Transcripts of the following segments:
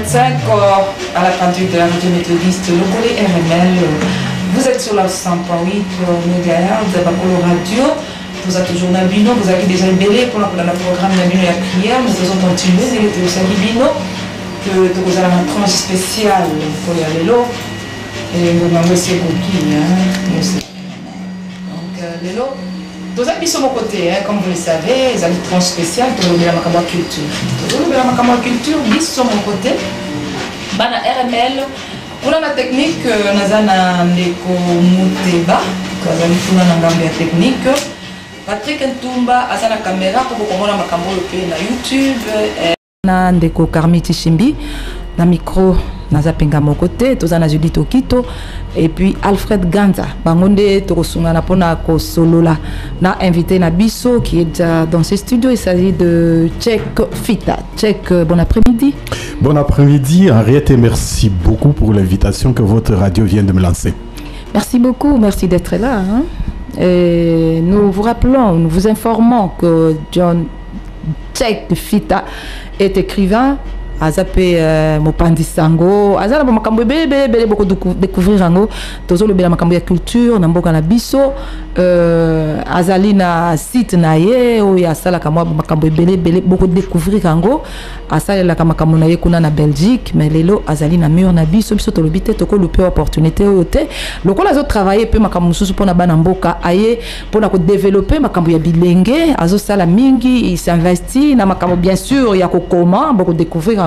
25 à la conduite de la radio méthodiste, le volet RML. Vous êtes sur la 100.8 MHz, Bakolo Radio. Vous êtes toujours Nabino, vous avez déjà ébélé pour le programme Nabino et la prière. Nous allons continuer, il était aussi Nabino, que vous avez un tranche spécial pour y aller là. Et vous m'avez aussi compris. Donc, Lélo, vous avez mis sur mon côté, comme vous le savez, ils ont une tranche spéciale pour le Macamo Culture. Pour le Macamo Culture, mis sur mon côté, bana RML, pour la technique, nous avons Ndeko Mouteba, nous avons une technique. Patrick Ntumba a la caméra pour comprendre ma caméra na YouTube. Na Ndeko Karmiti Shimbi, na micro naza penga mon côté, tous na Judith Okito et puis Alfred Ganza. Bangonde tokosunga na pona ko solo la na invité na Bisso qui est déjà dans ces studios. Il s'agit de Check Fita. Check, bon après-midi. Bon après-midi, Henriette, et merci beaucoup pour l'invitation que votre radio vient de me lancer. Merci beaucoup, merci d'être là. Et nous vous rappelons, nous vous informons que John Check Fita est écrivain. Azapé Mopandi Sango, Azala Makambo bébé beaucoup découvrir Rango, Tozo le bela Makambo ya culture, Namboka na biso, Azalina site naye, ou ya sala kamwa Makambo bébé beaucoup découvrir Rango, Asala la Makambo naye kuna na Belgique, mais lelo Azalina mur na biso, biso tolobite toko lupe opportunité ote, loko la zo travailler pe Makambo susu pona banamboka aye pona ko développer Makambo ya bilenge, azo sala mingi, il s'investit na Makambo bien sûr ya ko comment beaucoup découvrir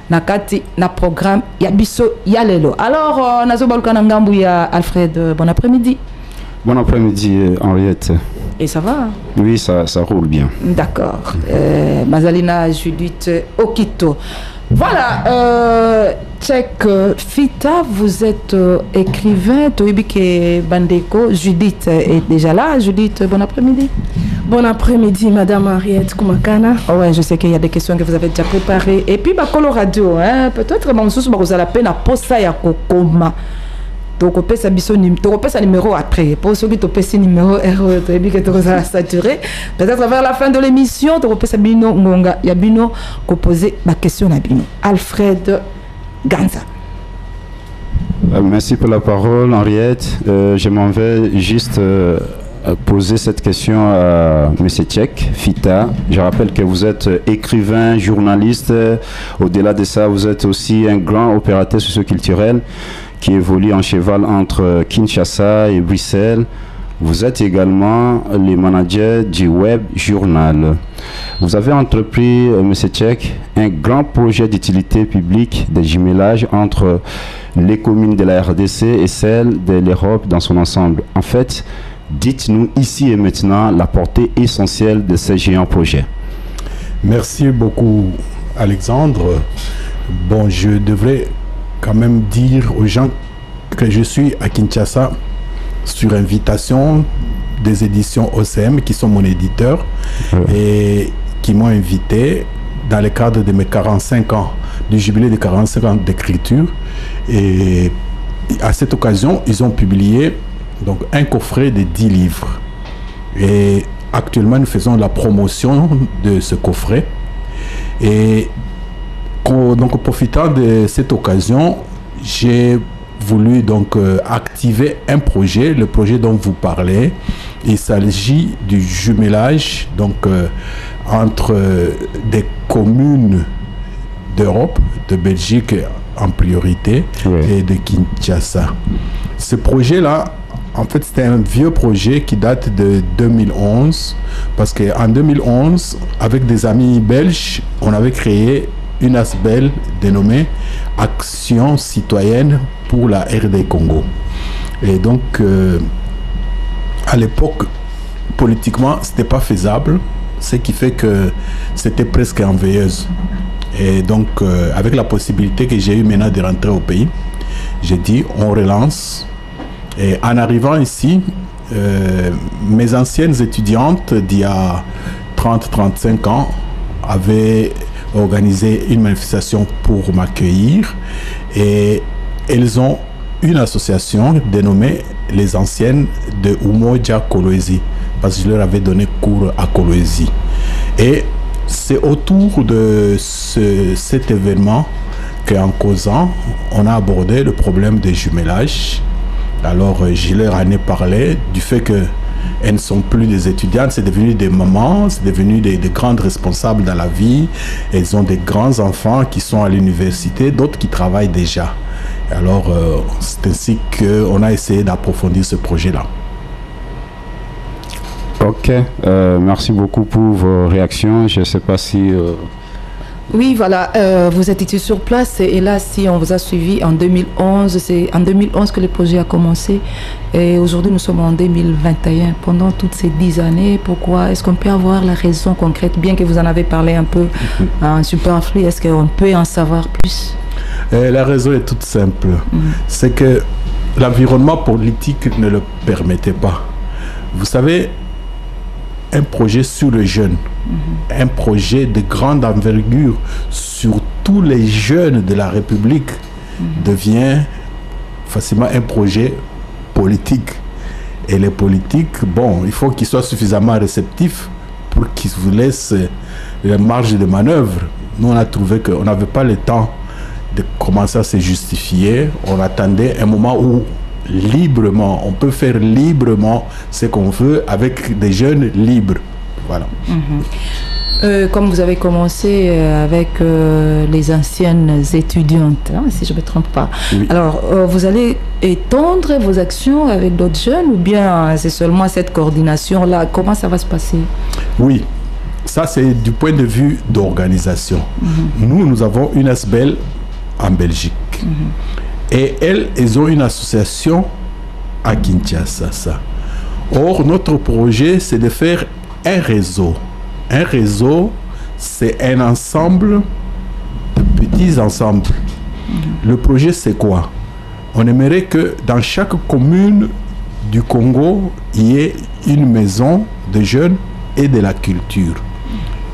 nakati na programme ya biso ya lelo. Alors nazo baluka na ngambu ya Alfred, bon après-midi. Bon après-midi Henriette. Et ça va? Oui, ça roule bien. D'accord. Mazalina Judith Okito. Voilà, Check Fita, vous êtes écrivain, Toibike Bandeko, Judith est déjà là. Judith, bon après-midi. Bon après-midi, Madame Henriette Koumakana. Oh ouais, je sais qu'il y a des questions que vous avez déjà préparées. Et puis, Bakolo Radio, peut-être que vous allez peine à poster à Kokoma. Donc, on peut sa numéro après. Pour ceux qui ont ce numéro, saturé. Peut-être vers la fin de l'émission, on peut Bino Ngonga. Il y a Bino qui poser ma question à Bino. Alfred Ganza. Merci pour la parole, Henriette. Je m'en vais juste poser cette question à M. Check Fita. Je rappelle que vous êtes écrivain, journaliste. Au-delà de ça, vous êtes aussi un grand opérateur socio-culturel qui évolue en cheval entre Kinshasa et Bruxelles. Vous êtes également le manager du Web Journal. Vous avez entrepris, M. Check, un grand projet d'utilité publique de jumelage entre les communes de la RDC et celles de l'Europe dans son ensemble. En fait, dites-nous ici et maintenant la portée essentielle de ces géants projets. Merci beaucoup, Alexandre. Bon, je devrais quand même dire aux gens que je suis à Kinshasa sur invitation des éditions OCM qui sont mon éditeur et qui m'ont invité dans le cadre de mes 45 ans, du jubilé de 45 ans d'écriture. Et à cette occasion, ils ont publié donc un coffret de 10 livres. Et actuellement, nous faisons la promotion de ce coffret. Et donc, profitant de cette occasion, j'ai voulu donc activer un projet, le projet dont vous parlez. Il s'agit du jumelage donc entre des communes d'Europe, de Belgique en priorité, et de Kinshasa. Ce projet-là, en fait, c'était un vieux projet qui date de 2011, parce qu'en 2011, avec des amis belges, on avait créé une ASBEL dénommée Action citoyenne pour la RD Congo. Et donc, à l'époque, politiquement, ce n'était pas faisable, ce qui fait que c'était presque en veilleuse. Et donc, avec la possibilité que j'ai eu maintenant de rentrer au pays, j'ai dit, on relance. Et en arrivant ici, mes anciennes étudiantes d'il y a 30-35 ans avaient organisé une manifestation pour m'accueillir et elles ont une association dénommée les anciennes de Umoja Kolwezi, parce que je leur avais donné cours à Kolwezi. Et c'est autour de cet événement qu'en causant, on a abordé le problème des jumelages. Alors, je leur en ai parlé du fait qu'elles ne sont plus des étudiantes, c'est devenu des mamans, c'est devenu des grandes responsables dans la vie. Elles ont des grands enfants qui sont à l'université, d'autres qui travaillent déjà. Alors, c'est ainsi qu'on a essayé d'approfondir ce projet-là. Ok, merci beaucoup pour vos réactions. Je ne sais pas si... Oui, voilà, vous êtes ici sur place et là, si on vous a suivi en 2011, c'est en 2011 que le projet a commencé et aujourd'hui nous sommes en 2021. Pendant toutes ces 10 années, pourquoi? Est-ce qu'on peut avoir la raison concrète, bien que vous en avez parlé un peu en superflu, est-ce qu'on peut en savoir plus? La raison est toute simple, c'est que l'environnement politique ne le permettait pas. Vous savez, un projet sur le jeune, un projet de grande envergure sur tous les jeunes de la République devient facilement un projet politique. Et les politiques, bon, il faut qu'ils soient suffisamment réceptifs pour qu'ils vous laissent la marge de manœuvre. Nous, on a trouvé qu'on n'avait pas le temps de commencer à se justifier. On attendait un moment où librement, on peut faire librement ce qu'on veut avec des jeunes libres. Voilà. Comme vous avez commencé avec les anciennes étudiantes, hein, si je ne me trompe pas. Oui. Alors, vous allez étendre vos actions avec d'autres jeunes ou bien c'est seulement cette coordination-là? Comment ça va se passer? Oui, ça c'est du point de vue d'organisation. Nous avons une ASBEL en Belgique. Et elles ont une association à Kinshasa. Or, notre projet, c'est de faire un réseau. Un réseau, c'est un ensemble de petits ensembles. Le projet, c'est quoi? On aimerait que dans chaque commune du Congo, il y ait une maison de jeunes et de la culture.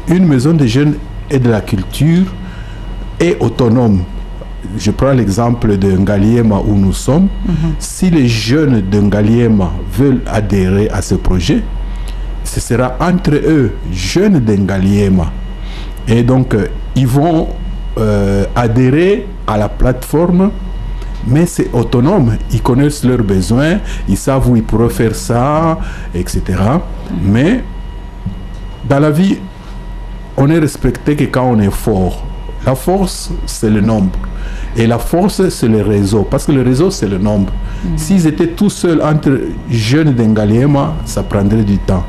Une maison de jeunes et de la culture est autonome. Je prends l'exemple de Ngaliema où nous sommes. Si les jeunes de Ngaliema veulent adhérer à ce projet, ce sera entre eux, jeunes de Ngaliema. Et donc, ils vont adhérer à la plateforme, mais c'est autonome. Ils connaissent leurs besoins, ils savent où ils pourraient faire ça, etc. Mais dans la vie, on est respecté que quand on est fort. La force, c'est le nombre. Et la force, c'est le réseau. Parce que le réseau, c'est le nombre. S'ils étaient tout seuls entre jeunes d'Ngaliema, ça prendrait du temps.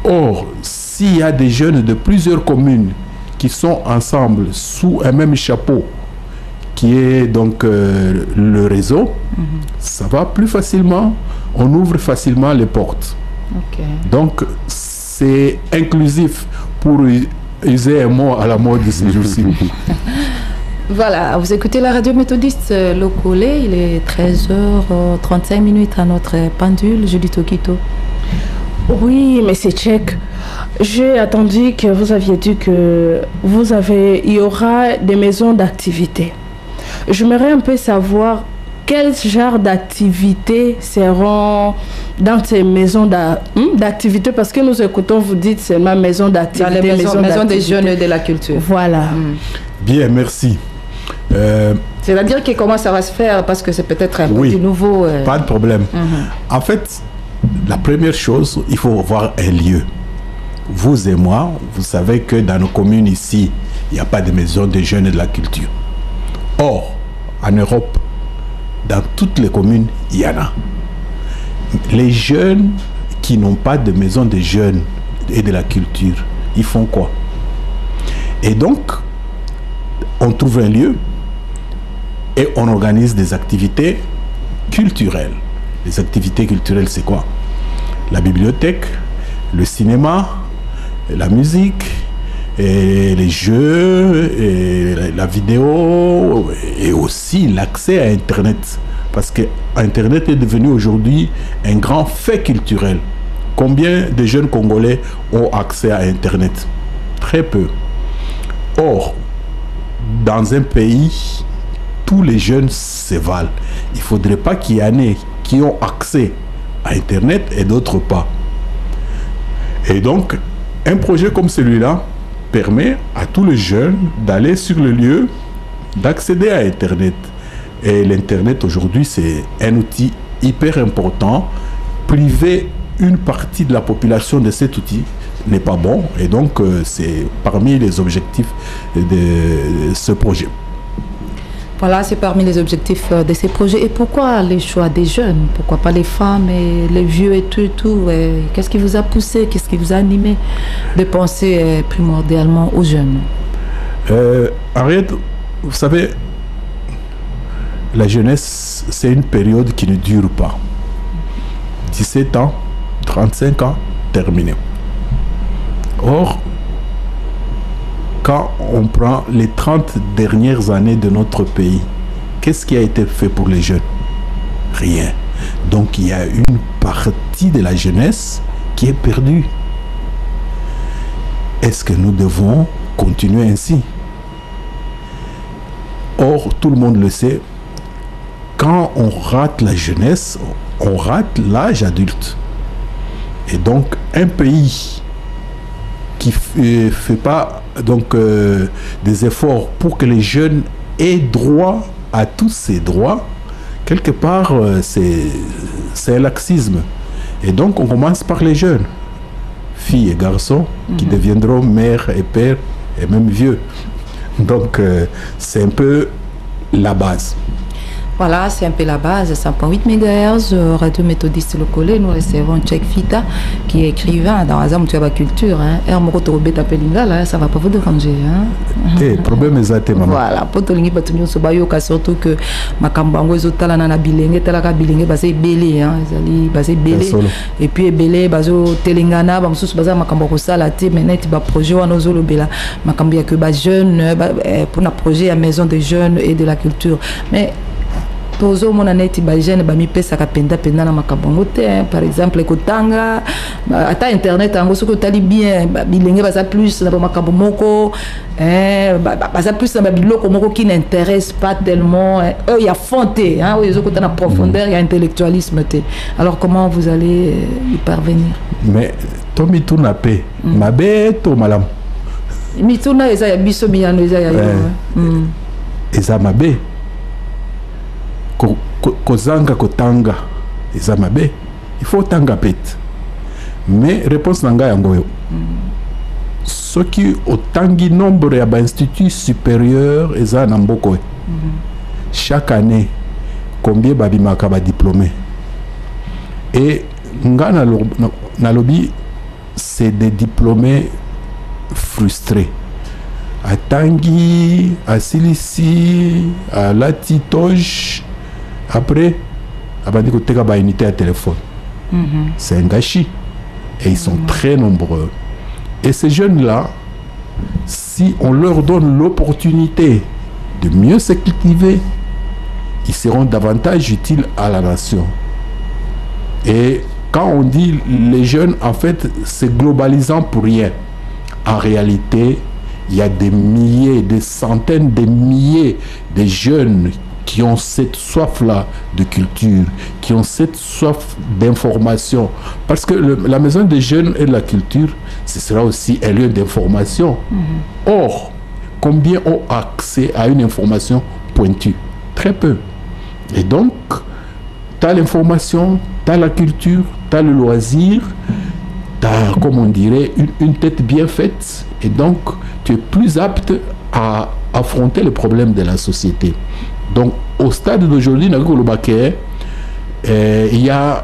Or, s'il y a des jeunes de plusieurs communes qui sont ensemble sous un même chapeau, qui est donc le réseau, ça va plus facilement. On ouvre facilement les portes. Donc, c'est inclusif pour user un mot à la mode de ces jours-ci. Voilà, vous écoutez la radio méthodiste Lokole, il est 13h35 à notre pendule, Judith Okito. Oui, mais c'est Tchèque. J'ai attendu que vous aviez dit que il y aura des maisons d'activité. J'aimerais un peu savoir quel genre d'activités seront dans ces maisons d'activité, parce que nous écoutons, vous dites seulement maison d'activité. Dans les maisons des jeunes et de la culture. Voilà. Bien, merci. C'est-à-dire que comment ça va se faire, parce que c'est peut-être un peu du nouveau. Pas de problème. En fait, la première chose, il faut voir un lieu. Vous et moi, vous savez que dans nos communes ici, il n'y a pas de maison des jeunes et de la culture. Or, en Europe, dans toutes les communes, il y en a. Les jeunes qui n'ont pas de maison des jeunes et de la culture, ils font quoi? Et donc, on trouve un lieu et on organise des activités culturelles. Les activités culturelles, c'est quoi? La bibliothèque, le cinéma, la musique, et les jeux, et la vidéo, et aussi l'accès à Internet. Parce que Internet est devenu aujourd'hui un grand fait culturel. Combien de jeunes Congolais ont accès à Internet? Très peu. Or, dans un pays, tous les jeunes se valent. Il ne faudrait pas qu'il y en ait qui ont accès à Internet et d'autres pas. Et donc, un projet comme celui-là permet à tous les jeunes d'aller sur le lieu d'accéder à Internet. Et l'Internet aujourd'hui, c'est un outil hyper important. Priver une partie de la population de cet outil n'est pas bon. Et donc, c'est parmi les objectifs de ce projet. Voilà, c'est parmi les objectifs de ces projets. Et pourquoi les choix des jeunes? Pourquoi pas les femmes et les vieux et tout? Qu'est-ce qui vous a poussé? Qu'est-ce qui vous a animé de penser primordialement aux jeunes? Henriette, vous savez, la jeunesse, c'est une période qui ne dure pas. 17 ans, 35 ans, terminé. Or, quand on prend les 30 dernières années de notre pays, qu'est-ce qui a été fait pour les jeunes? Rien. Donc, il y a une partie de la jeunesse qui est perdue. Est-ce que nous devons continuer ainsi? Or, tout le monde le sait, quand on rate la jeunesse, on rate l'âge adulte. Et donc, un pays qui ne fait pas des efforts pour que les jeunes aient droit à tous ces droits, quelque part, c'est un laxisme. Et donc, on commence par les jeunes, filles et garçons, qui deviendront mères et pères et même vieux. Donc, c'est un peu la base. Voilà, c'est un peu la base, 100.8 MHz, Radio Méthodiste Le Collé. Nous recevons Tchèque Fita, qui est écrivain dans Azam Tuaba Culture. Ça ne va pas vous déranger. Problème est maman. Voilà, surtout que Makambango est na bilenge, talaka bilenge, basé belé, basé belé. Et puis belé, baso Telengana, bamsous baza Makambako salate, mais tu vas projet à nos bela. Makambia que bas jeunes, pour un projet à maison des jeunes et de la culture. Mais tozo mona neti ba jeune ba mi pesa ka penda na makabongo te, par exemple ekotanga ata internet ango soko tali bien bilenge baza plus na makabo moko baza plus na biloko moko qui n'intéresse pas tellement il y a fonté hein ils ont na profondeur il y a intellectualisme te. Alors comment vous allez y parvenir? Mais tomi tuna pe mabe to malam mi tuna eza ya biso miano eza ya eza mabe kozanga kotanga eza mabe, il faut tanga pete. Mais réponse nanga yango yo ce qui otangi nombre ya ba institut supérieur eza na mboko chaque année combien babimaka ba diplômé et nga na lobby c'est des diplômés frustrés. Atangi, asilisi, alatitoge. Après, abandi koteka ba unité à téléphone. C'est un gâchis. Et ils sont très nombreux. Et ces jeunes-là, si on leur donne l'opportunité de mieux se cultiver, ils seront davantage utiles à la nation. Et quand on dit les jeunes, en fait, c'est globalisant pour rien. En réalité, il y a des milliers, des centaines de milliers de jeunes qui ont cette soif-là de culture, qui ont cette soif d'information. Parce que la maison des jeunes et de la culture, ce sera aussi un lieu d'information. Or, combien ont accès à une information pointue? Très peu. Et donc, tu as l'information, tu as la culture, tu as le loisir, tu as, comme on dirait, une tête bien faite. Et donc, tu es plus apte à affronter les problèmes de la société. Donc, au stade d'aujourd'hui, il y a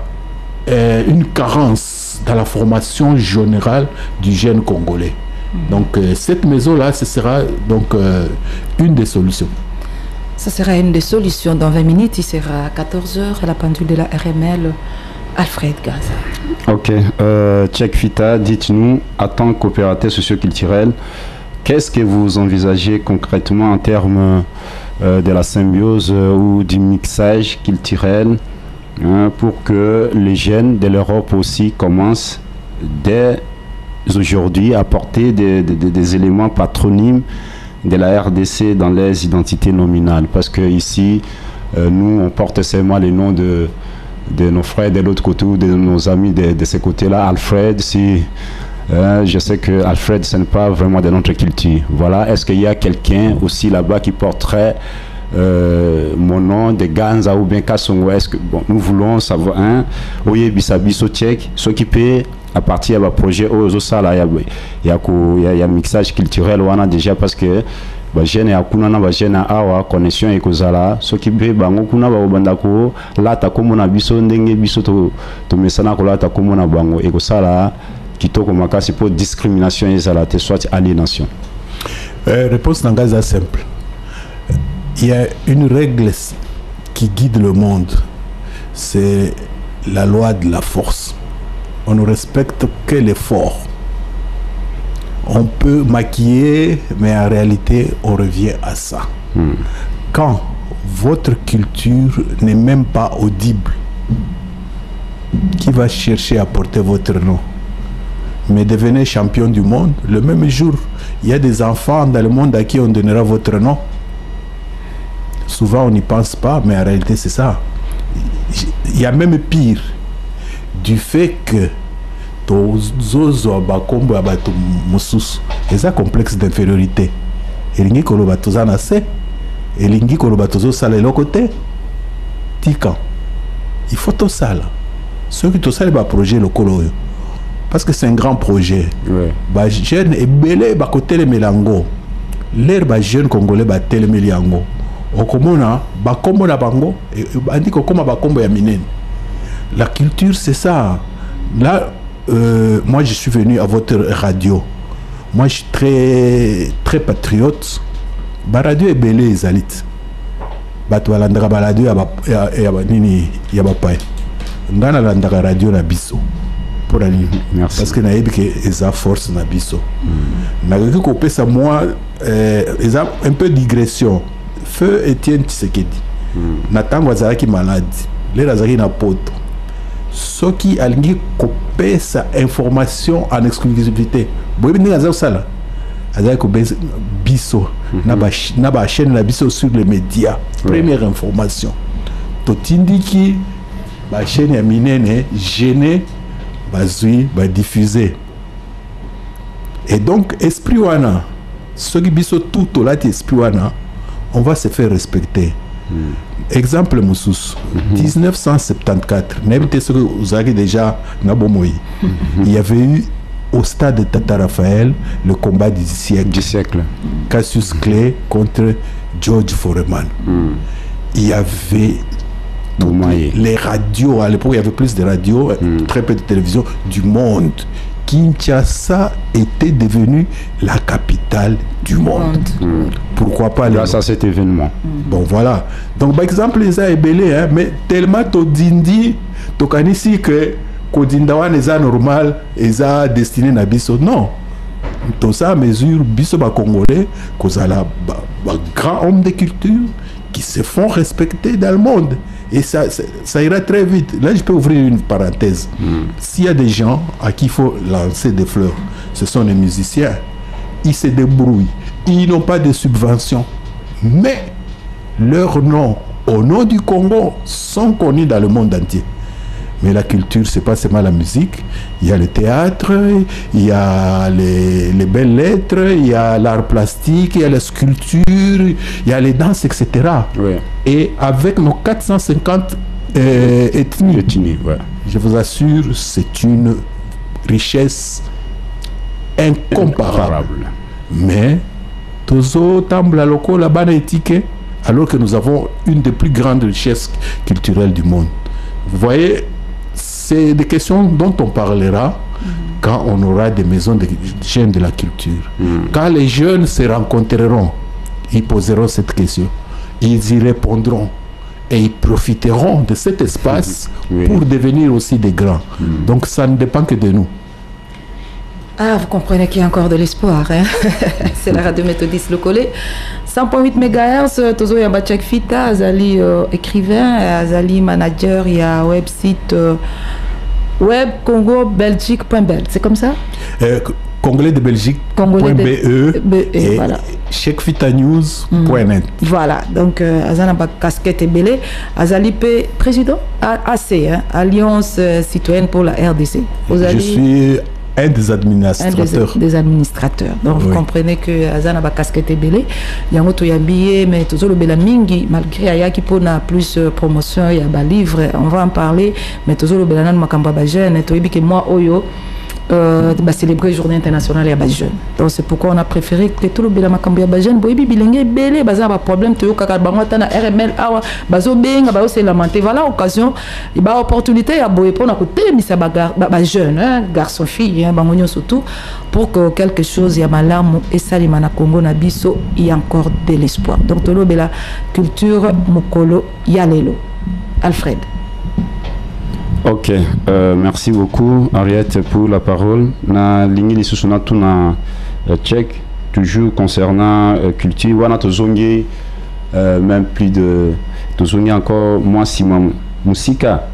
une carence dans la formation générale du jeune Congolais. Donc, cette maison-là, ce sera donc une des solutions. Ça sera une des solutions. Dans 20 minutes, il sera à 14h à la pendule de la RML. Alfred Gaza. Ok. Tchèque Fita, dites-nous, en tant qu'opérateur socio-culturel, qu'est-ce que vous envisagez concrètement en termes de la symbiose ou du mixage culturel pour que les jeunes de l'Europe aussi commencent dès aujourd'hui à porter des éléments patronymes de la RDC dans les identités nominales? Parce que ici, nous, on porte seulement les noms de nos frères de l'autre côté ou de nos amis de ce côté-là. Alfred, si Je sais que Alfred, ce n'est pas vraiment de notre culture. Voilà, est-ce qu'il y a quelqu'un aussi là-bas qui porterait mon nom de Ganza ou bien Kassongo? Est-ce que nous voulons savoir oui, Bisabiso tchèque, s'occuper à partir du projet Ozosala, il y a mixage culturel on a déjà parce que bajene akuna na bajene awa connexion ekozala soki be bango kuna ba bandako lata komona biso ndenge biso to mesana ko lata komona bango ekosala kitoko makasi pour discrimination ezala te soit aliénation. Réponse n'engage simple. Il y a une règle qui guide le monde, c'est la loi de la force. On ne respecte que les forts. On peut maquiller, mais en réalité, on revient à ça. Quand votre culture n'est même pas audible, qui va chercher à porter votre nom? Mais devenez champion du monde, le même jour, il y a des enfants dans le monde à qui on donnera votre nom. Souvent, on n'y pense pas, mais en réalité, c'est ça. Il y a même pire, du fait que c'est un complexe d'infériorité. Il y a il faut tout ça là. Ceux qui tout ça le projet le colo parce que c'est un grand projet. Ba jeune et belé ba côté le melango. L'air ba jeune congolais ba tel meliango. Okomona ba kombo na bango et andiko koma ba kombo ya minene. La culture c'est ça. Là moi je suis venu à votre radio. Moi je suis très patriote. Ba radio est belé ezalit. Bato balandaka ba radio ya ba nini ya ba pai. Ngana landaka radio na biso. Pour aller. Parce que naïbi que eza force na biso. Nagaki ko pesa moi eza un peu digression. Feu Étienne Tshisekedi. Natango azalaki malade. Les azaki na poto. Ce qui alingi copier sa information en exclusivité. Boyebi ndenge azali sala. Azali ko biso na ba chaîne la biso sur les médias. Première information. Totindiki ba chaîne ya minene gêné bazui ba diffuser. Et donc esprit wana ce qui biso tout au lati esprit wana on va se faire respecter. Exemple Moussous, 1974, ce que vous avez déjà Nabomoui. Il y avait eu au stade de Tata Raphaël le combat du siècle. Cassius Clay contre George Foreman. Il y avait les radios, à l'époque il y avait plus de radios, très peu de télévision du monde. Kinshasa était devenue la capitale du monde. Pourquoi pas grâce à cet événement. Bon voilà. Donc par exemple les a ébélés, hein, mais tellement todindi, tokanisi que kodindawan est normal, est destiné na biso. Non. Tout ça mesure biso ba congolais, kozala ba grand homme de culture qui se font respecter dans le monde. Et ça ira très vite. Là, je peux ouvrir une parenthèse. S'il y a des gens à qui il faut lancer des fleurs, ce sont les musiciens. Ils se débrouillent. Ils n'ont pas de subventions. Mais leurs noms, au nom du Congo, sont connus dans le monde entier. Mais la culture, c'est pas seulement la musique. Il y a le théâtre, il y a les belles lettres, il y a l'art plastique, il y a la sculpture, il y a les danses, etc. Et avec nos 450 ethnies, je vous assure, c'est une richesse incomparable. Mais, tozo tambla loko la bana étiquette, alors que nous avons une des plus grandes richesses culturelles du monde. Vous voyez, c'est des questions dont on parlera quand on aura des maisons de jeunes de la culture. Quand les jeunes se rencontreront, ils poseront cette question. Ils y répondront. Et ils profiteront de cet espace pour devenir aussi des grands. Donc ça ne dépend que de nous. Ah, vous comprenez qu'il y a encore de l'espoir. Hein? C'est la radio méthodiste locale. 100.8 MHz, Tozo Yambachek Fita, Azali écrivain, Azali manager, il y a website web Congo Belgique.bel. C'est comme ça? Congolais de Belgique.be et voilà. Chekfitanews.net. Voilà, donc Azana ba casquette et belé, Azali président AC, hein, Alliance citoyenne pour la RDC. Je suis un des administrateurs. Des administrateurs. Donc, vous comprenez que Azana ba casquette belé, yango to yambié, mais tout le bela mingi, malgré aya qui pona plus promotion, il y a ba livre, on va en parler, mais tout le bela nan makamba ba jeune, to yebi que moi oyo célébrer journée internationale ya ba jeune. Donc c'est pourquoi on a préféré que tout le bela makamba ya ba jeune, boyebi bilenge belé, baza ba problème to yo kaka bango tana RML awa, bazo benga ba se lamenter. Voilà occasion, il ba opportunité ya boye pona ko telemisa ba jeune, hein, garçon fille, hein, bango surtout pour que quelque chose ya malamu et salimana Congo na biso, il y a encore de l'espoir. Donc tout le bela culture mokolo yalelo. Alfred. Ok, merci beaucoup Henriette pour la parole. Na lingi li susuna tuna tchèque toujours concernant culture wana tozongi même plus de tozongi encore moi Simon Musika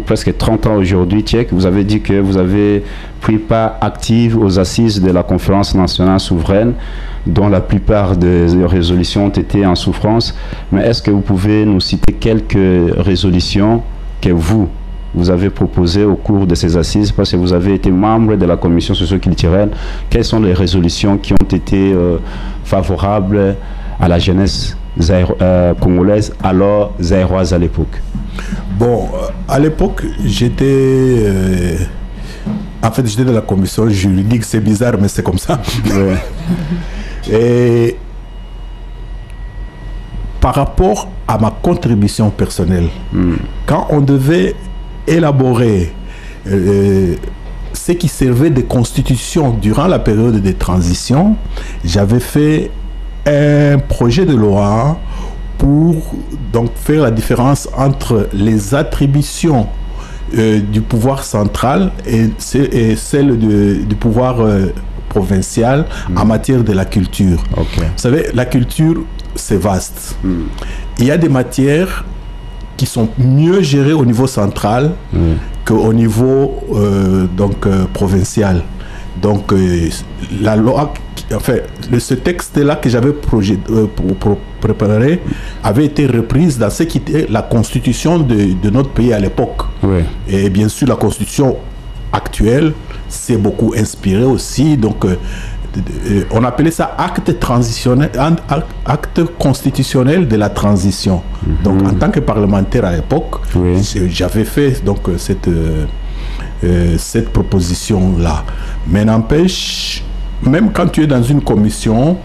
presque 30 ans aujourd'hui tchèque. Vous avez dit que vous avez pris part active aux assises de la conférence nationale souveraine dont la plupart des résolutions ont été en souffrance, mais est-ce que vous pouvez nous citer quelques résolutions que vous avez proposé au cours de ces assises, parce que vous avez été membre de la commission socio-culturelle? Quelles sont les résolutions qui ont été favorables à la jeunesse congolaise, alors zaïroise à l'époque? Bon, à l'époque, j'étais dans la commission juridique, c'est bizarre, mais c'est comme ça. Ouais. Et par rapport à ma contribution personnelle, quand on devait élaborer ce qui servait de constitution durant la période de transition, j'avais fait un projet de loi pour donc faire la différence entre les attributions du pouvoir central et celle du pouvoir provincial en matière de la culture. Vous savez, la culture, c'est vaste. Il y a des matières qui sont mieux gérées au niveau central qu'au niveau provincial. Donc la loi, enfin, ce texte-là que j'avais préparé avait été reprise dans ce qui était la constitution de notre pays à l'époque. Et bien sûr, la constitution actuelle s'est beaucoup inspirée aussi. Donc on appelait ça acte transitionnel, acte constitutionnel de la transition. Donc en tant que parlementaire à l'époque, j'avais fait donc cette proposition là. Mais n'empêche, même quand tu es dans une commission,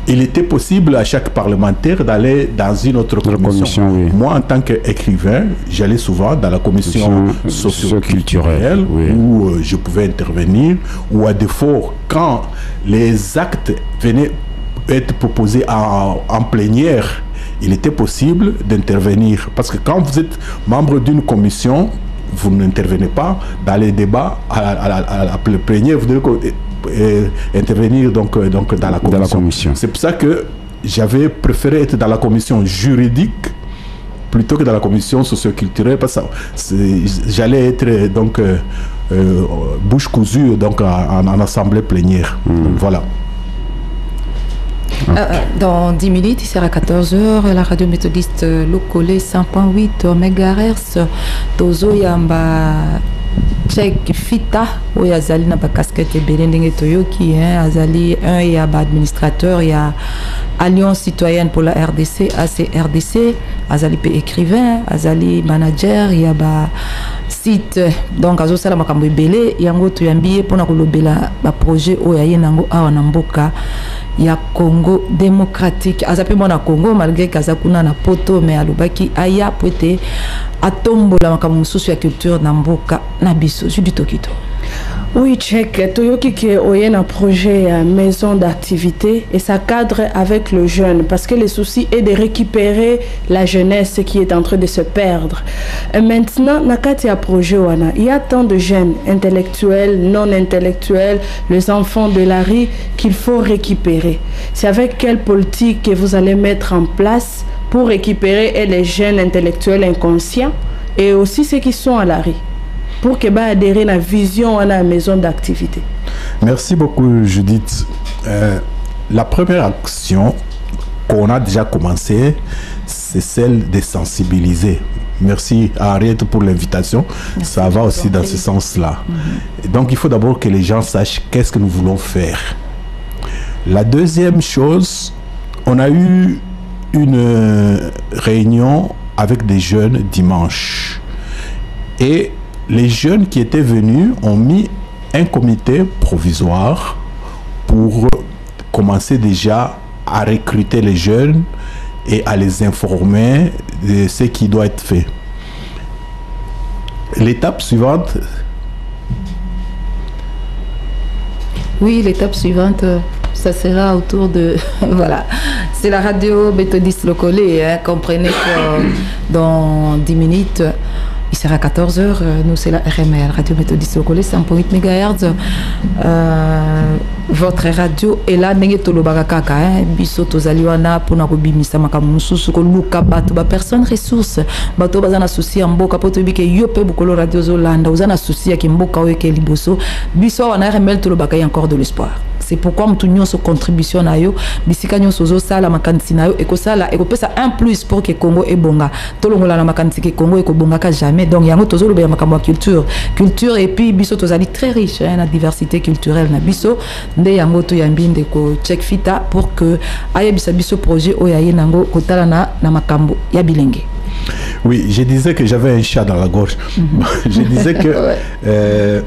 il était possible à chaque parlementaire d'aller dans une autre commission. Moi, en tant qu'écrivain, j'allais souvent dans la commission socio-culturelle où je pouvais intervenir, ou à défaut, quand les actes venaient être proposés en plénière, il était possible d'intervenir. Parce que quand vous êtes membre d'une commission, vous n'intervenez pas dans les débats à la plénière, vous devez intervenir donc dans la commission. C'est pour ça que j'avais préféré être dans la commission juridique plutôt que dans la commission socio-culturelle, parce que j'allais être donc bouche cousue donc en assemblée plénière. Donc, voilà. Dans 10 minutes, il sera 14h, la radio méthodiste Lokole 100.8 MHz, Tozo Yamba Tchèque Fita, où il y a Azali na casquette Belending et Toyoki, Azali, il y a administrateur, il y a Alliance citoyenne pour la RDC, ACRDC, Azali écrivain, Azali manager, il y a site, donc Azo Sala Makambo Belé, il y a un autre pour na projet où il y a Namboka. Il y a Congo démocratique. Azapi mona Congo malgré Kazakuna na poto mais alubaki aya pote atombo la makamususu ya culture na mboka na biso du Tokito. Oui, check. Toyoki qui est un projet maison d'activité et ça cadre avec le jeune parce que le souci est de récupérer la jeunesse qui est en train de se perdre. Et maintenant, nakati a projet wana, il y a tant de jeunes intellectuels, non intellectuels, les enfants de la rue qu'il faut récupérer. C'est avec quelle politique que vous allez mettre en place pour récupérer les jeunes intellectuels inconscients et aussi ceux qui sont à la rue, pour que bah adhérer à la vision à la maison d'activité. Merci beaucoup Judith. La première action qu'on a déjà commencé, c'est celle de sensibiliser. Merci à Henriette pour l'invitation. Ça va aussi dans ce sens-là. Donc, il faut d'abord que les gens sachent qu'est-ce que nous voulons faire. La deuxième chose, on a eu une réunion avec des jeunes dimanche. Et les jeunes qui étaient venus ont mis un comité provisoire pour commencer déjà à recruter les jeunes et à les informer de ce qui doit être fait. L'étape suivante. Oui, l'étape suivante, ça sera autour de... voilà, c'est la radio méthodiste Locolé. Hein. Comprenez que dans 10 minutes, il sera 14h. Nous, c'est la RML, Radio Méthodiste Locolé, 100.8 MHz. Votre radio est là, n'est pas baraka, biso tozaliwana pona ko bimisa makamu susu ko luka bato ba personne ressource bato bazana souci mboka poto bike yope bukolo radio zolanda uzana souci ya kimboka weke liboso biso wana RML tolobaka encore de l'espoir. C'est pourquoi nous avons une contribution à eux. Bisika nyonso zo sala makanisi na yo ekosala ekopesa un plus pour que Congo e bonga. Tolongola na makanisi ke Congo e ko bonga ka jamais. Donc yango tozo lobe makambo culture et puis biso tozali très riche la diversité culturelle na biso nde yango to yambinde ko check fita pour que ayebisa biso projet oyaye nango kotala na makambo ya bilenge. Oui, je disais que j'avais un chat dans la gorge. Je disais que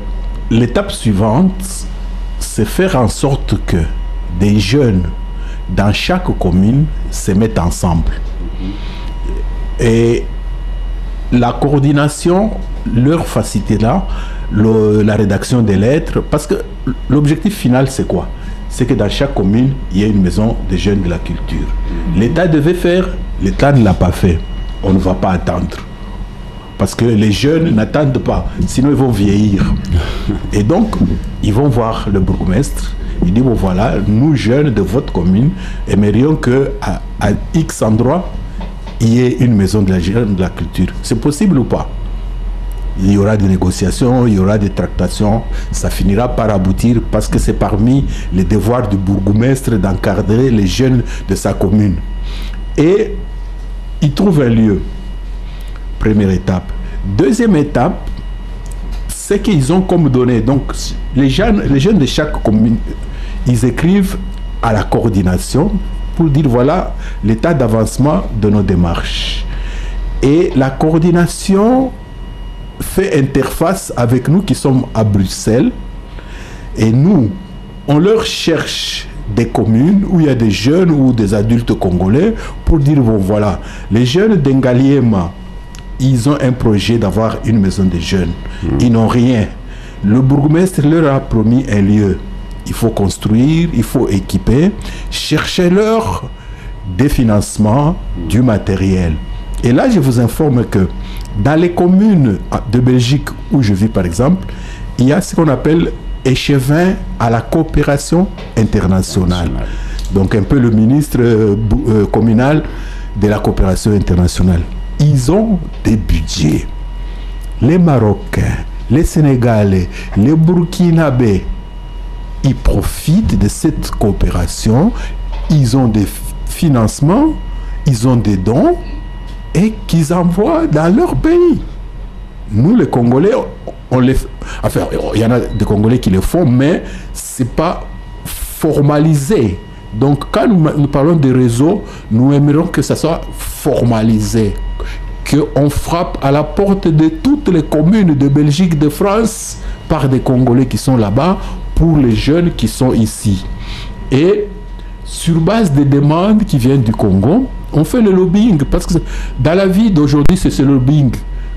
l'étape suivante, c'est faire en sorte que des jeunes dans chaque commune se mettent ensemble. Et la coordination leur facilitera la rédaction des lettres, parce que l'objectif final c'est quoi? C'est que dans chaque commune, il y ait une maison des jeunes de la culture. L'État devait faire, l'État ne l'a pas fait. On ne va pas attendre. Parce que les jeunes n'attendent pas, sinon ils vont vieillir. Et donc, ils vont voir le bourgmestre. Il dit, bon voilà, nous jeunes de votre commune aimerions qu'à X endroit, il y ait une maison de la culture. C'est possible ou pas? Il y aura des négociations, il y aura des tractations, ça finira par aboutir parce que c'est parmi les devoirs du bourgmestre d'encadrer les jeunes de sa commune. Et il trouve un lieu. Première étape. Deuxième étape, c'est qu'ils ont comme donné. Donc, les jeunes de chaque commune, ils écrivent à la coordination pour dire voilà l'état d'avancement de nos démarches. Et la coordination fait interface avec nous qui sommes à Bruxelles. Et nous, on leur cherche des communes où il y a des jeunes ou des adultes congolais pour dire bon voilà, les jeunes d'Engaliema, ils ont un projet d'avoir une maison des jeunes. Ils n'ont rien. Le bourgmestre leur a promis un lieu. Il faut construire, il faut équiper. Cherchez-leur des financements, du matériel. Et là, je vous informe que dans les communes de Belgique où je vis, par exemple, il y a ce qu'on appelle échevin à la coopération internationale. Donc un peu le ministre communal de la coopération internationale. Ils ont des budgets. Les Marocains, les Sénégalais, les Burkinabés, ils profitent de cette coopération. Ils ont des financements, ils ont des dons et qu'ils envoient dans leur pays. Nous, les Congolais, on les... Enfin, il y en a des Congolais qui le font, mais ce n'est pas formalisé. Donc, quand nous parlons de réseau, nous aimerions que ça soit formalisé. Qu'on frappe à la porte de toutes les communes de Belgique, de France, par des Congolais qui sont là-bas, pour les jeunes qui sont ici. Et sur base des demandes qui viennent du Congo, on fait le lobbying. Parce que dans la vie d'aujourd'hui, c'est ce lobbying.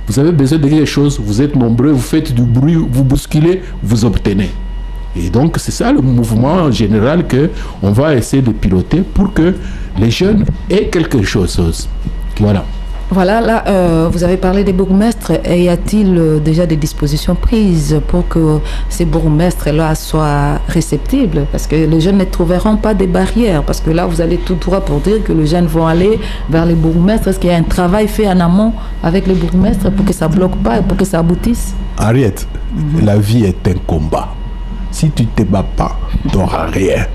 Vous avez besoin de quelque chose, vous êtes nombreux, vous faites du bruit, vous bousculez, vous obtenez. Et donc, c'est ça le mouvement général qu'on va essayer de piloter pour que les jeunes aient quelque chose. Voilà. Voilà, là, vous avez parlé des bourgmestres. Et y a-t-il déjà des dispositions prises pour que ces bourgmestres-là soient réceptibles? Parce que les jeunes ne trouveront pas des barrières. Parce que là, vous allez tout droit pour dire que les jeunes vont aller vers les bourgmestres. Est-ce qu'il y a un travail fait en amont avec les bourgmestres pour que ça ne bloque pas et pour que ça aboutisse? Henriette, la vie est un combat. Si tu ne te bats pas, tu n'auras rien.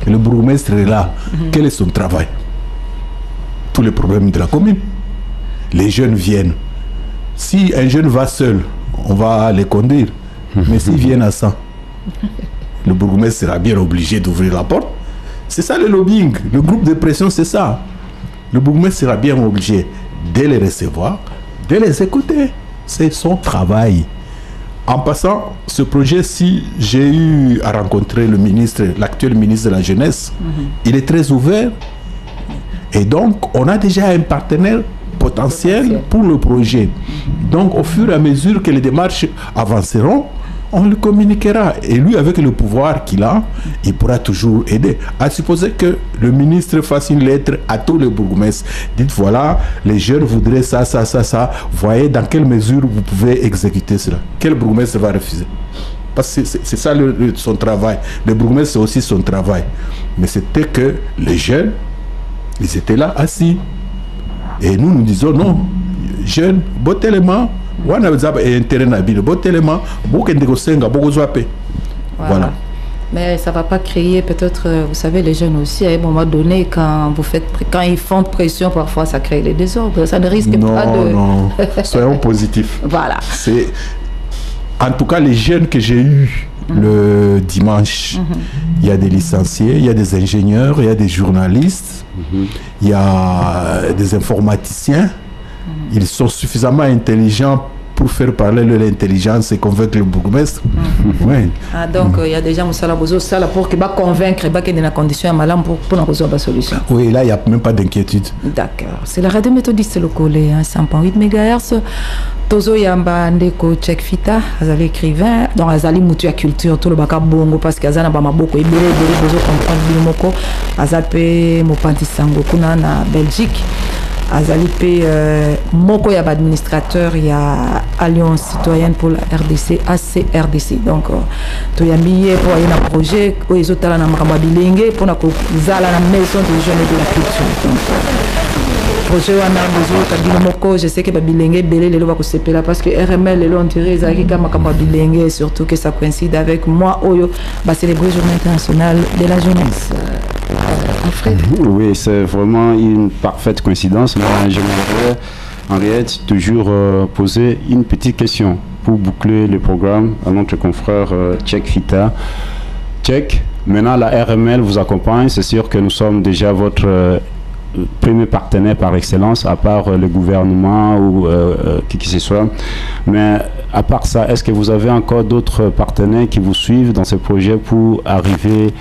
Le bourgmestre est là. Quel est son travail? Tous les problèmes de la commune. Les jeunes viennent. Si un jeune va seul, on va les conduire. Mais s'ils viennent à 100, le bourgmestre sera bien obligé d'ouvrir la porte. C'est ça le lobbying. Le groupe de pression, c'est ça. Le bourgmestre sera bien obligé de les recevoir, de les écouter. C'est son travail. En passant, ce projet, si j'ai eu à rencontrer le ministre, l'actuel ministre de la Jeunesse, il est très ouvert. Et donc, on a déjà un partenaire potentiel pour le projet. Donc, au fur et à mesure que les démarches avanceront, on le communiquera. Et lui, avec le pouvoir qu'il a, il pourra toujours aider. À supposer que le ministre fasse une lettre à tous les bourgmestres. Dites, voilà, les jeunes voudraient ça, ça, ça, ça. Voyez dans quelle mesure vous pouvez exécuter cela. Quel bourgmestre va refuser? Parce que c'est ça son travail. Le bourgmestre, c'est aussi son travail. Mais c'était que les jeunes, ils étaient là, assis. Et nous disons, non, jeunes, bottez les mains. Voilà. Mais ça ne va pas créer peut-être, vous savez, les jeunes aussi, à un moment donné, quand ils font pression, parfois ça crée les désordres. Ça ne risque pas de... Non, soyons positifs. Voilà. En tout cas, les jeunes que j'ai eus le dimanche, il y a des licenciés, il y a des ingénieurs, il y a des journalistes, il y a des informaticiens. Ils sont suffisamment intelligents pour faire parler de l'intelligence et convaincre le bourgmestre. Ouais. Ah, donc il y a des gens pour convaincre qu'il y a des conditions pour résoudre la solution. Oui, là il n'y a même pas d'inquiétude. D'accord. C'est la radio méthodiste locale, 100.8 MHz. Tozo Yamba Ndeko Check Fita, Azali écrivain, donc Azali Moutu à culture, tout le baka bongo, parce qu'Azana Bama beaucoup, et besoin comprendre Bilmoko, Azape Mopanti Sango, Kuna na Belgique. Azali Moko y a administrateur, il y a Alliance citoyenne pour la RDC, ACRDC. Donc, tu y a mis pour un projet, où ils ont talent na makamba bilenge pour na zala na maison des jeunes et de la culture. Donc, projet wana besoin kabino moko, je sais que bilenge belé les lois là parce que RML les on dirait Zaki makamba bilenge, surtout que ça coïncide avec moi Oyo va célébrer Journée internationale de la jeunesse. Alfred. Oui, c'est vraiment une parfaite coïncidence. Mais j'aimerais, Henriette, toujours poser une petite question pour boucler le programme à notre confrère Check Fita. Check, maintenant la RML vous accompagne. C'est sûr que nous sommes déjà votre premier partenaire par excellence, à part le gouvernement ou qui que ce soit. Mais à part ça, est-ce que vous avez encore d'autres partenaires qui vous suivent dans ce projet pour arriver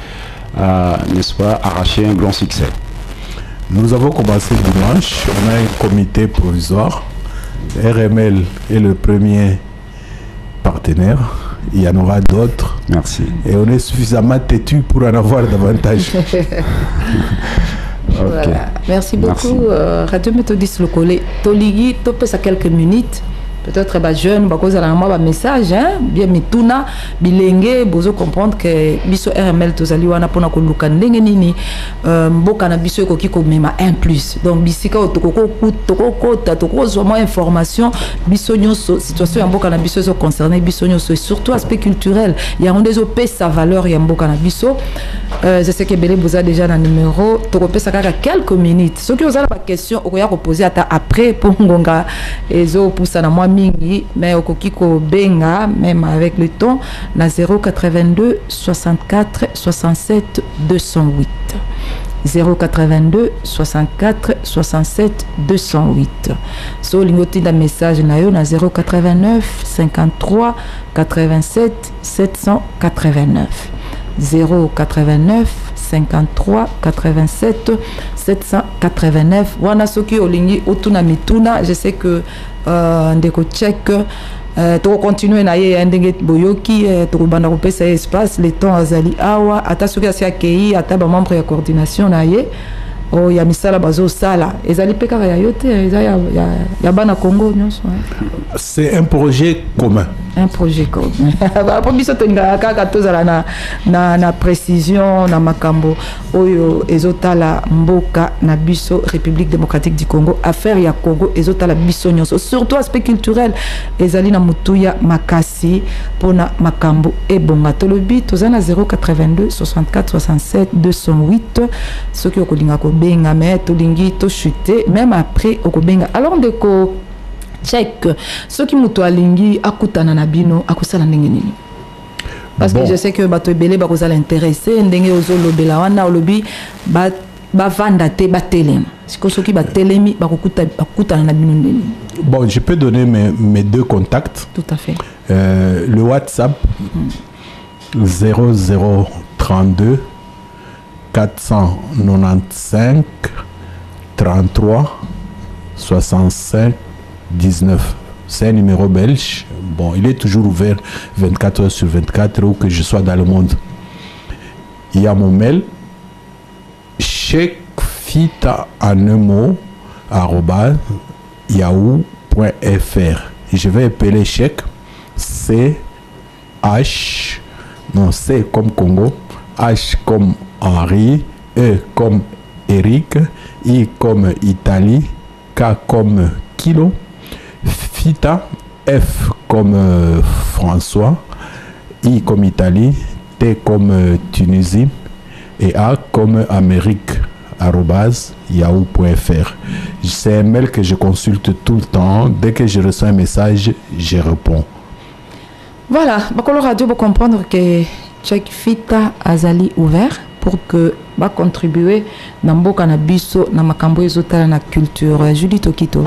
à, n'est-ce pas, arracher un grand succès? Nous avons commencé dimanche, on a un comité provisoire. RML est le premier partenaire, il y en aura d'autres. Merci. Et on est suffisamment têtu pour en avoir davantage. Okay. Voilà. Merci beaucoup. Radio Méthodiste Locale. Toligi, topé ça quelques minutes. Peut-être jeune, parce un message, hein, bien mituna, bilenge, bozo comprendre que biso RML tozali wana pona ko luka ndenge nini mboka na biso ko kiko mema 1+. Donc bisika toko zo moins information, biso nyonso situation ya mboka na biso zo concerné biso nyonso et surtout aspect culturel. Il y a des op sa valeur ya mboka na biso. Je sais que Belé vous a déjà un numéro, toko pesa kaka quelques minutes. Ce qui vous a la question, on va poser après pour ngonga ezo poussa na moi mingi, mais okokiko benga même avec le ton na 082 64 67 208 082 64 67 208. So lingoti da message na yo na 089 53 87 789 089 53 87 789. Wana soki olingi otuna mituna, je sais que ndeko check to continuer na ye ndenge boyoki to banda kopesa espace le temps azali awa ata soki asi akei ata ba membre ya coordination na ye o ya misala bazo sala ezali peka ya yote ya bana Congo nyonso. C'est un projet commun. Un projet commun. Pour biso tenga kaka tozala na précision na makambo oyo ezotala mboka na biso République démocratique du Congo, affaire ya Congo ezotala biso nyonso, surtout aspect culturel ezali na mutuya makasi pona makambo ebonga tolobi tozana 082 64 67 208 soki okolinga ko benga mais tolingi to chuter même après okobenga alors ndeko check soki muto alingi akutana na bino akosala ndenge nini parce que je sais que bato ebele bakozala intéressé ndenge ozolobela wana olobi bavanda te batelema soki batelemi bakutana na bino ndenge nini. Bon, je peux donner mes deux contacts. Tout à fait. Le WhatsApp 0032 495 33 65 19. C'est un numéro belge. Bon, il est toujours ouvert 24 heures sur 24 où que je sois dans le monde. Il y a mon mail cheikfita en un mot @yahoo.fr. Je vais appeler Cheikh C comme Congo, H comme Henri, E comme Eric, I comme Italie, K comme Kilo, Fita, F comme François, I comme Italie, T comme Tunisie et A comme Amérique @yahoo.fr. C'est un mail que je consulte tout le temps. Dès que je reçois un message, je réponds. Voilà, Bakolo Radio va comprendre que Cheikh Fita azali ouvert pour que va contribuer dans mboka na biso na makambo ezotala na culture. Judith Okito.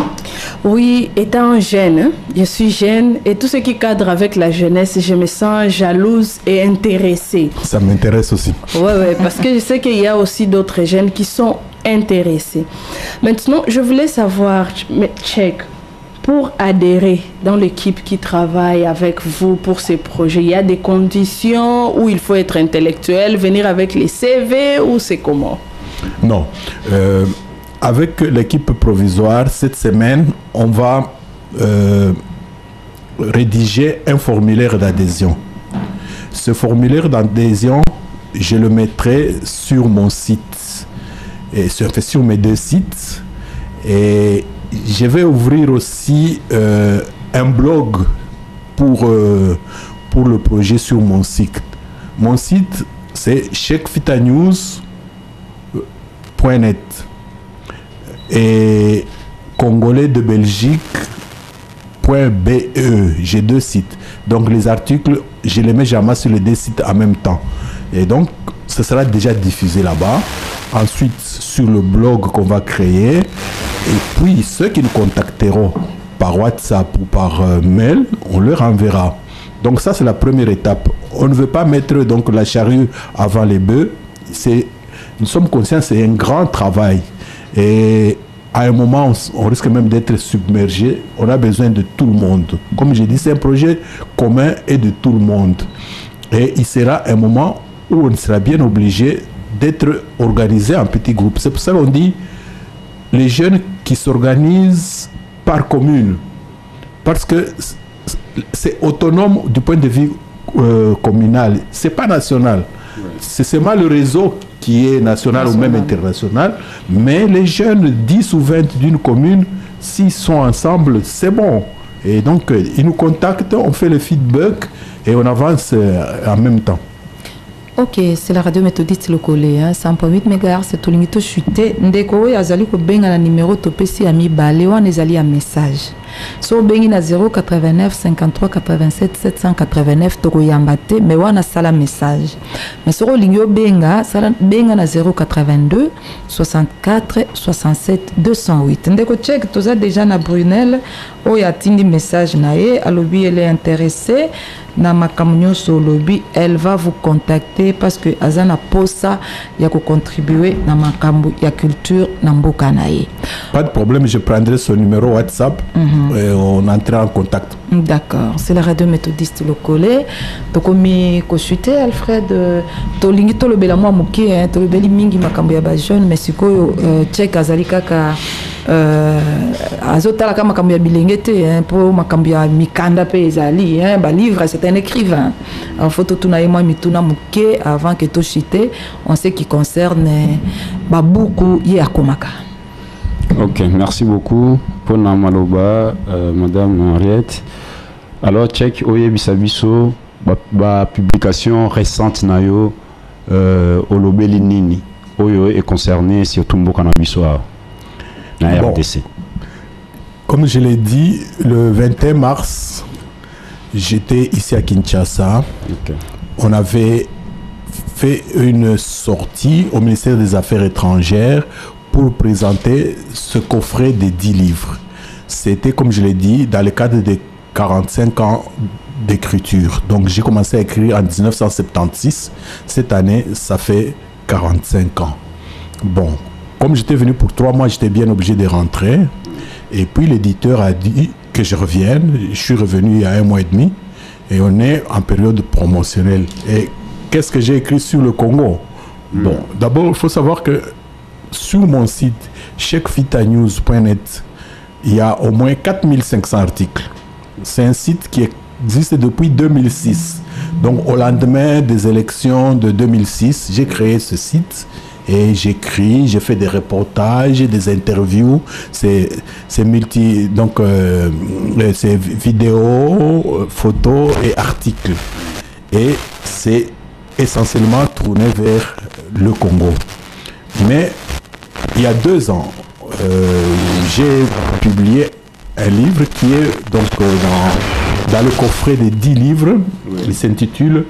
Oui, étant jeune, je suis jeune et tout ce qui cadre avec la jeunesse, je me sens jalouse et intéressée. Ça m'intéresse aussi. Ouais, parce que je sais qu'il y a aussi d'autres jeunes qui sont intéressés. Maintenant, je voulais savoir, Cheikh, pour adhérer dans l'équipe qui travaille avec vous pour ces projets, il y a des conditions où il faut être intellectuel, venir avec les CV ou c'est comment? Non. Avec l'équipe provisoire, cette semaine, on va rédiger un formulaire d'adhésion. Ce formulaire d'adhésion, je le mettrai sur mon site, et sur mes deux sites. Et je vais ouvrir aussi un blog pour le projet sur mon site. Mon site, c'est cheikfitanews.net et congolais de Belgique.be. J'ai deux sites. Donc les articles, je les mets jamais sur les deux sites en même temps. Et donc, ce sera déjà diffusé là-bas. Ensuite, sur le blog qu'on va créer. Et puis, ceux qui nous contacteront par WhatsApp ou par mail, on leur enverra. Donc ça, c'est la première étape. On ne veut pas mettre donc la charrue avant les bœufs. Nous sommes conscients que c'est un grand travail. Et à un moment, on risque même d'être submergé. On a besoin de tout le monde. Comme je dis, c'est un projet commun et de tout le monde. Et il sera un moment où on sera bien obligé d'être organisé en petits groupes. C'est pour ça qu'on dit les jeunes qui s'organisent par commune. Parce que c'est autonome du point de vue communal. C'est pas national. C'est seulement le réseau qui est national ou même international. Mais les jeunes 10 ou 20 d'une commune, s'ils sont ensemble, c'est bon. Et donc, ils nous contactent, on fait le feedback et on avance en même temps. Ok, c'est la radio méthodiste locale, 100.8 MHz, c'est tout limite chuté. Ndeko yazali ko benga na numéro topesi ami balé wan ezali un message. So bengi na 089 53 87 789 toko yambate mais wana sala message. Mais soro lingyo benga sala benga na 082 64 67 208. Ndeko check toza déjà na Brunel o yatindi message na ye alobi elle est intéressée. Na makamnyo so lobby, elle va vous contacter parce que azana posa ya ko contribuer na makambo ya culture na mboka na ye. Pas de problème, je prendrai son numéro WhatsApp et on entrera en contact. D'accord, c'est la radio méthodiste locale. Tokomi koshute Alfred tolingi to lobela moi muki to lobeli mingi makambo ya ba jeune mais siko check azali kaka azotala kama makambo ya bilengete pour makambo ya mikanda pe ezali ba livre c'est un écrivain. En photo tunaye moi mituna muke avant que to chite on sait qui concerne babuku ye akomaka. Ok, merci beaucoup pour Namaloba, Madame Henriette. Alors, check Oye Bisabiso, la publication récente Nayo, Olobeli Nini, Oyo est concerné surtout Mboka Nabiso na RDC. Comme je l'ai dit, le 21 mars, j'étais ici à Kinshasa. Ok. On avait fait une sortie au ministère des Affaires étrangères pour présenter ce coffret des 10 livres. C'était, comme je l'ai dit, dans le cadre des 45 ans d'écriture. Donc j'ai commencé à écrire en 1976. Cette année, ça fait 45 ans. Bon, comme j'étais venu pour 3 mois, j'étais bien obligé de rentrer. Et puis l'éditeur a dit que je revienne. Je suis revenu il y a 1 mois et demi. Et on est en période promotionnelle. Et qu'est-ce que j'ai écrit sur le Congo? Bon, d'abord, il faut savoir que sur mon site, checkfitanews.net, il y a au moins 4500 articles. C'est un site qui existe depuis 2006. Donc, au lendemain des élections de 2006, j'ai créé ce site et j'écris, j'ai fait des reportages, des interviews. C'est multi, donc c'est vidéos, photos et articles. Et c'est essentiellement tourné vers le Congo. Mais il y a 2 ans, j'ai publié un livre qui est donc dans le coffret des 10 livres. Oui. Il s'intitule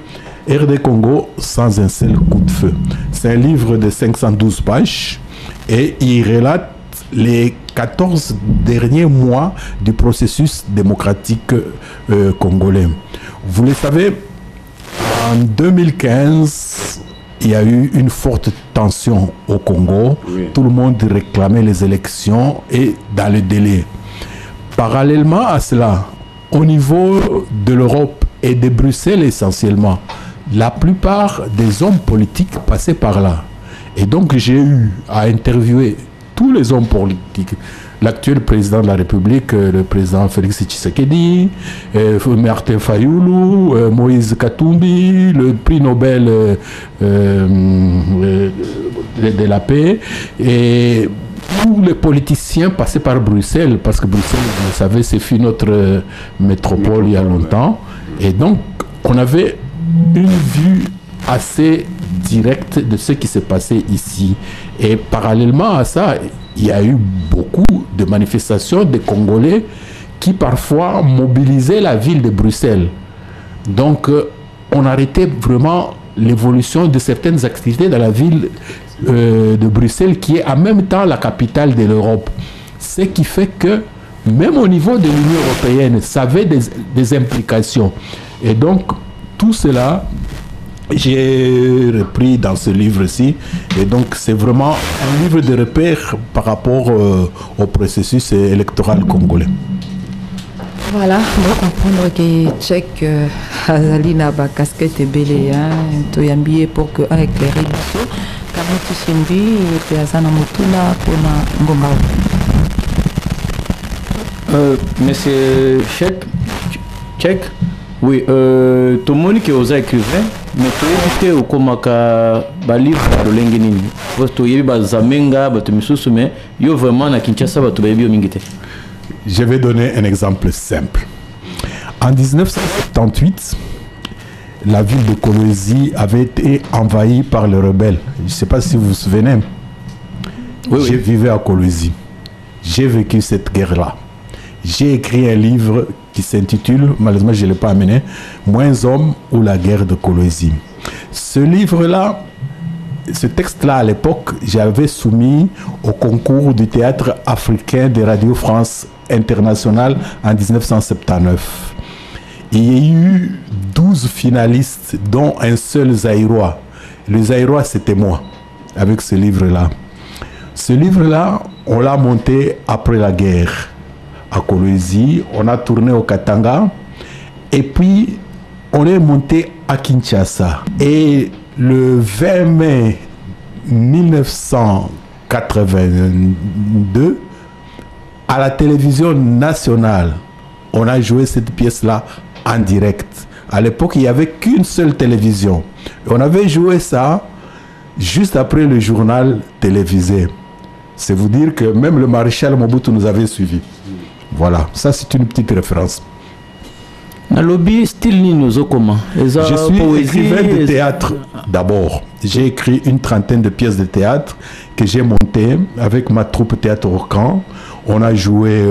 RD Congo sans un seul coup de feu. C'est un livre de 512 pages et il relate les 14 derniers mois du processus démocratique congolais. Vous le savez, en 2015, il y a eu une forte tension au Congo. Oui. Tout le monde réclamait les élections et dans le délai. Parallèlement à cela, au niveau de l'Europe et de Bruxelles essentiellement, la plupart des hommes politiques passaient par là. Et donc j'ai eu à interviewer tous les hommes politiques. L'actuel président de la République, le président Félix Tshisekedi, Martin Fayoulou, Moïse Katumbi, le prix Nobel de la paix, et tous les politiciens passaient par Bruxelles, parce que Bruxelles, vous savez, c'est fut notre métropole il y a longtemps. Et donc, on avait une vue assez directe de ce qui s'est passé ici. Et parallèlement à ça, il y a eu beaucoup de manifestations des Congolais qui parfois mobilisaient la ville de Bruxelles. Donc, on arrêtait vraiment l'évolution de certaines activités dans la ville de Bruxelles, qui est en même temps la capitale de l'Europe. Ce qui fait que, même au niveau de l'Union européenne, ça avait des implications. Et donc, tout cela, j'ai repris dans ce livre-ci. Et donc, c'est vraiment un livre de repère par rapport au processus électoral congolais. Voilà, on va comprendre que Tchèque azali na ba casquette belé toyambié pour que avec les réductions Kamutu Simbi et Azana Mutuna pour na ngomba. Monsieur Tchèque, oui, tout le monde qui ose écrivain, mais tu es évité au komaka ba livre de l'engenini. Parce que tu y ba zamenga, ba tu misusu mais yo vraiment na Kinshasa ba tu ba bio mingite. Je vais donner un exemple simple. En 1978, la ville de Kolwezi avait été envahie par les rebelles. Je ne sais pas si vous vous souvenez. Oui, je vivais à Kolwezi. J'ai vécu cette guerre-là. J'ai écrit un livre qui s'intitule, malheureusement je ne l'ai pas amené, Moins hommes ou la guerre de Kolwezi. Ce livre-là, ce texte-là, à l'époque, j'avais soumis au concours du théâtre africain de Radio France Internationale en 1979. Il y a eu 12 finalistes, dont un seul Zaïrois. Le Zaïrois, c'était moi, avec ce livre-là. Ce livre-là, on l'a monté après la guerre à Kolwezi. On a tourné au Katanga. Et puis, on est monté à Kinshasa. Et le 20 mai 1982, à la télévision nationale, on a joué cette pièce-là en direct. À l'époque, il n'y avait qu'une seule télévision. Et on avait joué ça juste après le journal télévisé. C'est vous dire que même le maréchal Mobutu nous avait suivis. Voilà, ça c'est une petite référence. Dans le lobby, style Nino comment? Je suis écrivain de théâtre d'abord. J'ai écrit une trentaine de pièces de théâtre que j'ai montées avec ma troupe Théâtre au Camp. On a joué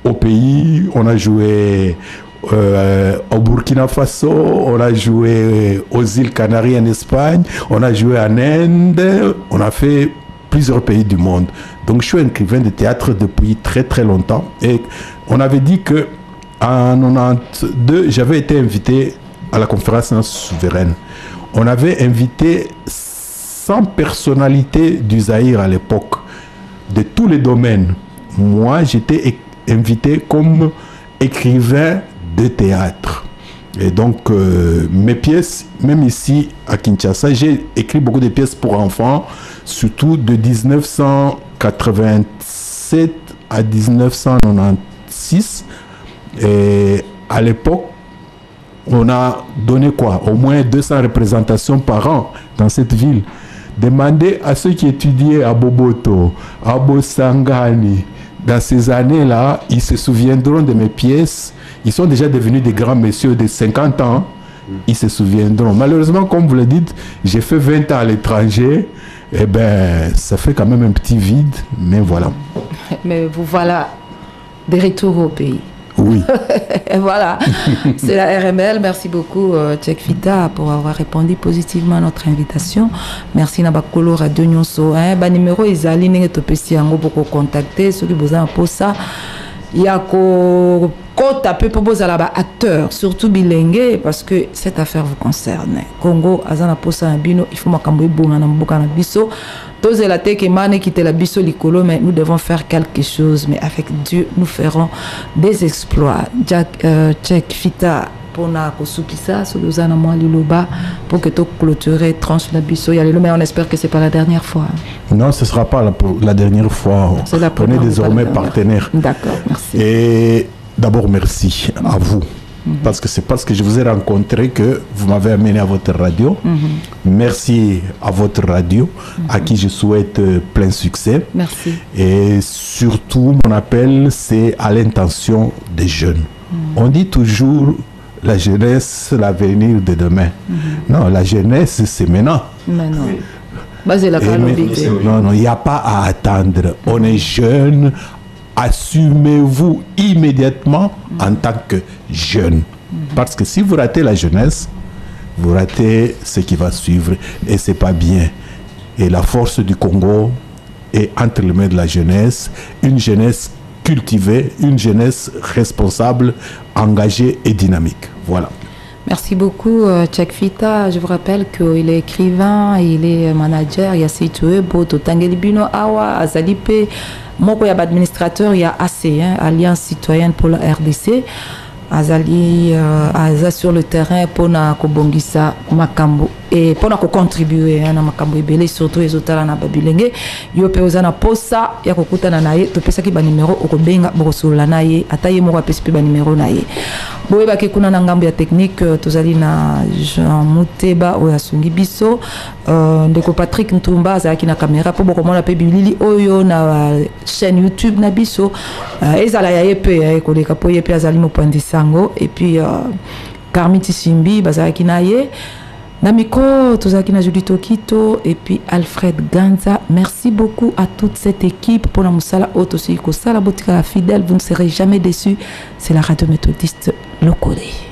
au pays, on a joué au Burkina Faso, on a joué aux îles Canaries en Espagne, on a joué en Inde, on a fait plusieurs pays du monde. Donc je suis écrivain de théâtre depuis très très longtemps. Et on avait dit que en 92, j'avais été invité à la conférence souveraine. On avait invité 100 personnalités du Zaïre à l'époque, de tous les domaines. Moi, j'étais invité comme écrivain de théâtre. Et donc, mes pièces, même ici à Kinshasa, j'ai écrit beaucoup de pièces pour enfants, surtout de 1987 à 1996. Et à l'époque, on a donné quoi? Au moins 200 représentations par an dans cette ville. Demandez à ceux qui étudiaient à Boboto, à Bosangani, dans ces années-là, ils se souviendront de mes pièces. Ils sont déjà devenus des grands messieurs de 50 ans. Ils se souviendront. Malheureusement, comme vous le dites, j'ai fait 20 ans à l'étranger. Eh bien, ça fait quand même un petit vide, mais voilà. Mais vous voilà de retour au pays. Oui. Voilà, c'est la RML. Merci beaucoup, Tchèque Fita, pour avoir répondu positivement à notre invitation. Merci Nabakolo Radio Nyonso. Ba numéro Isali Nenge Topesi Yango pour contacter ceux qui vous ont pour ça. Il y a qu'on tape pour vos acteurs, surtout bilingues, parce que cette affaire vous concerne. Congo, Azana Posa Bino, il faut m'accompagner bon en Mbokana Bisso. Tous la tête mane qui la biso licolo, mais nous devons faire quelque chose. Mais avec Dieu, nous ferons des exploits. Jack Tchèque Fita pour na kosukisa, Solozana moi liloba pour que tu clôturer tranche la biso. Mais on espère que c'est pas la dernière fois. Non, ce sera pas la dernière fois. On est désormais partenaires. D'accord, merci. Et d'abord merci à vous. Parce que c'est parce que je vous ai rencontré que vous m'avez amené à votre radio. Merci à votre radio, à qui je souhaite plein succès. Merci. Et surtout, mon appel, c'est à l'intention des jeunes. On dit toujours, la jeunesse, l'avenir de demain. Non, la jeunesse, c'est maintenant. Maintenant. Non, il n'y a pas à attendre. On est jeune. Assumez-vous immédiatement en tant que jeune. Parce que si vous ratez la jeunesse, vous ratez ce qui va suivre et c'est pas bien. Et la force du Congo est entre les mains de la jeunesse, une jeunesse cultivée, une jeunesse responsable, engagée et dynamique. Voilà. Merci beaucoup, Tchèque Fita. Je vous rappelle qu'il est écrivain, il est manager, il y a Situé, Boto, Tangelibino, Awa, Azalipe. Moko y a administrateur, il y a AC, Alliance Citoyenne pour la RDC. Azali, Aza sur le terrain pour na kobongisa makambo et pour na contribuer na makambo ebele surtout les hôtels na babilenge yo pe ozana posa ya kokuta na naye to pesa ki ba numéro okobenga bokosola naye ataye moko apesi pe ba numéro naye boye ba ke kuna na ngambo ya technique tozali na Jean Muteba o yasungi biso ndeko Patrick Ntumba azaki na caméra pour bokomona pe bilili oyo na chaîne YouTube na biso ezala ya yepe koleka po yepe azali mopandisa et puis Karmiti Simbi bazaki naye Namiko tozaki na Judith Okito et puis Alfred Ganza. Merci beaucoup à toute cette équipe pour la musala autosiko sala botika fidèle, vous ne serez jamais déçus. C'est la radio méthodiste Lokole.